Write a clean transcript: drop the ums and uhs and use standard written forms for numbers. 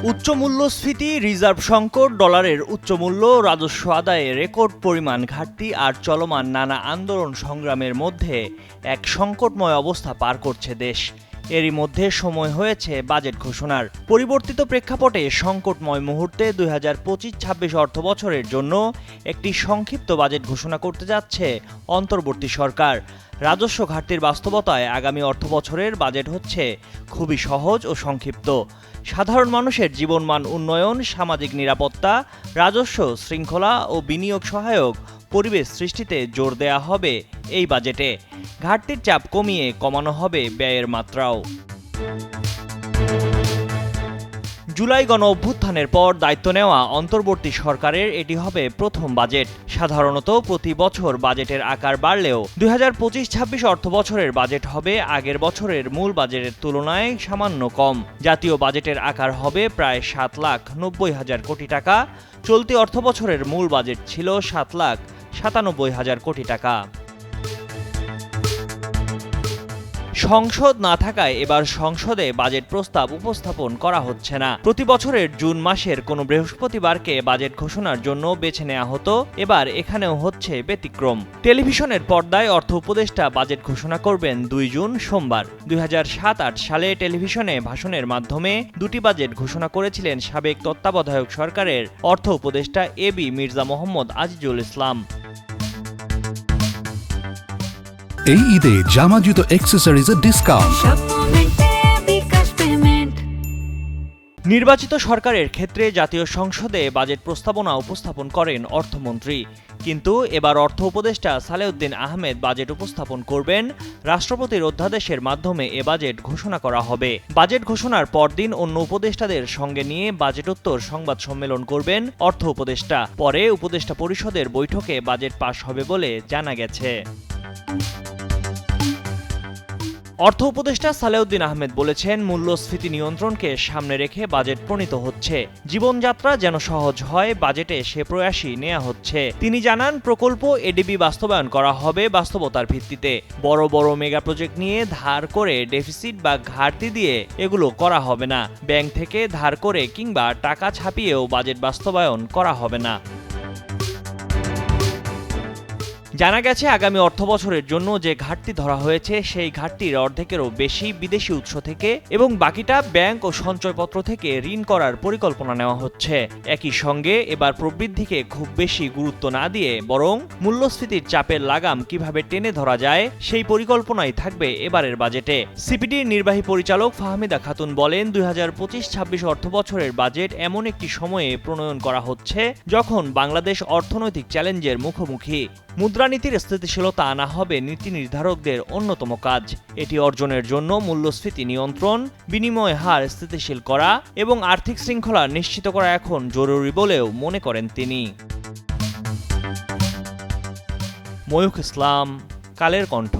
উচ্চ মূল্যস্ফীতি, রিজার্ভ সংকট, ডলারের উচ্চ মূল্য, রাজস্ব আদায়ে রেকর্ড পরিমাণ ঘাটতি আর চলমান নানা আন্দোলন সংগ্রামের মধ্যে এক সংকটময় অবস্থা পার করছে দেশ। এরই মধ্যে সময় হয়েছে বাজেট ঘোষণার। পরিবর্তিত প্রেক্ষাপটে সংকটময় মুহূর্তে 2025-26 অর্থবছরের জন্য একটি সংক্ষিপ্ত বাজেট ঘোষণা করতে যাচ্ছে অন্তর্বর্তী সরকার। রাজস্ব ঘাটতির বাস্তবতায় আগামী অর্থবছরের বাজেট হচ্ছে খুবই সহজ ও সংক্ষিপ্ত। সাধারণ মানুষের জীবনমান উন্নয়ন, সামাজিক নিরাপত্তা, রাজস্ব শৃঙ্খলা ও বিনিয়োগ সহায়ক পরিবেশ সৃষ্টিতে জোর দেয়া হবে এই বাজেটে। ঘাটতির চাপ কমিয়ে কমানো হবে ব্যয়ের মাত্রাও। জুলাই গণ অভ্যুত্থানের পর দায়িত্ব নেওয়া অন্তর্বর্তী সরকারের এটি হবে প্রথম বাজেট। সাধারণত প্রতি বছর বাজেটের আকার বাড়লেও 2025-26 অর্থবছরের বাজেট হবে আগের বছরের মূল বাজেটের তুলনায় সামান্য কম। জাতীয় বাজেটের আকার হবে প্রায় 7,90,000 কোটি টাকা। চলতি অর্থবছরের মূল বাজেট ছিল 7,97,000 কোটি টাকা। সংসদ না থাকায় এবার সংসদে বাজেট প্রস্তাব উপস্থাপন করা হচ্ছে না। প্রতি বছরের জুন মাসের কোনো বৃহস্পতিবারকে বাজেট ঘোষণার জন্য বেছে নেওয়া হতো, এবার এখানেও হচ্ছে ব্যতিক্রম। টেলিভিশনের পর্দায় অর্থ উপদেষ্টা বাজেট ঘোষণা করবেন 2 জুন সোমবার। 2007-08 সালে টেলিভিশনে ভাষণের মাধ্যমে দুটি বাজেট ঘোষণা করেছিলেন সাবেক তত্ত্বাবধায়ক সরকারের অর্থ উপদেষ্টা এবি মির্জা মোহাম্মদ আজিজুল ইসলাম। এই ঈদে জামা জুতো অ্যাক্সেসরিজের ডিসকাউন্ট। নির্বাচিত সরকারের ক্ষেত্রে জাতীয় সংসদে বাজেট প্রস্তাবনা উপস্থাপন করেন অর্থমন্ত্রী, কিন্তু এবার অর্থ উপদেষ্টা সালেউদ্দিন আহমেদ বাজেট উপস্থাপন করবেন। রাষ্ট্রপতির অধ্যাদেশের মাধ্যমে এ বাজেট ঘোষণা করা হবে। বাজেট ঘোষণার পরদিন অন্য উপদেষ্টাদের সঙ্গে নিয়ে বাজেটোত্তর সংবাদ সম্মেলন করবেন অর্থ উপদেষ্টা। পরে উপদেষ্টা পরিষদের বৈঠকে বাজেট পাশ হবে বলে জানা গেছে। অর্থ উপদেষ্টা সালেউদ্দিন আহমেদ বলেছেন, মূল্যস্ফীতি নিয়ন্ত্রণকে সামনে রেখে বাজেট প্রণীত হচ্ছে। জীবনযাত্রা যেন সহজ হয়, বাজেটে সে প্রয়াসই নেওয়া হচ্ছে। তিনি জানান, প্রকল্প এডিবি বাস্তবায়ন করা হবে বাস্তবতার ভিত্তিতে। বড় বড় মেগা প্রজেক্ট নিয়ে ধার করে, ডেফিসিট বা ঘাটতি দিয়ে এগুলো করা হবে না। ব্যাংক থেকে ধার করে কিংবা টাকা ছাপিয়েও বাজেট বাস্তবায়ন করা হবে না। জানা গেছে, আগামী অর্থবছরের জন্য যে ঘাটতি ধরা হয়েছে সেই ঘাটতির অর্ধেকেরও বেশি বিদেশি উৎস থেকে এবং বাকিটা ব্যাংক ও সঞ্চয়পত্র থেকে ঋণ করার পরিকল্পনা নেওয়া হচ্ছে। একই সঙ্গে এবার প্রবৃদ্ধিকে খুব বেশি গুরুত্ব না দিয়ে বরং মূল্যস্ফীতির চাপের লাগাম কিভাবে টেনে ধরা যায় সেই পরিকল্পনাই থাকবে এবারের বাজেটে। সিপিডির নির্বাহী পরিচালক ফাহমিদা খাতুন বলেন, 2025-26 অর্থবছরের বাজেট এমন একটি সময়ে প্রণয়ন করা হচ্ছে যখন বাংলাদেশ অর্থনৈতিক চ্যালেঞ্জের মুখোমুখি। মুদ্রানীতির স্থিতিশীলতা আনা হবে নীতি নির্ধারকদের অন্যতম কাজ। এটি অর্জনের জন্য মূল্যস্ফীতি নিয়ন্ত্রণ, বিনিময় হার স্থিতিশীল করা এবং আর্থিক শৃঙ্খলা নিশ্চিত করা এখন জরুরি বলেও মনে করেন তিনি। ময়ূখ ইসলাম, কালের কণ্ঠ।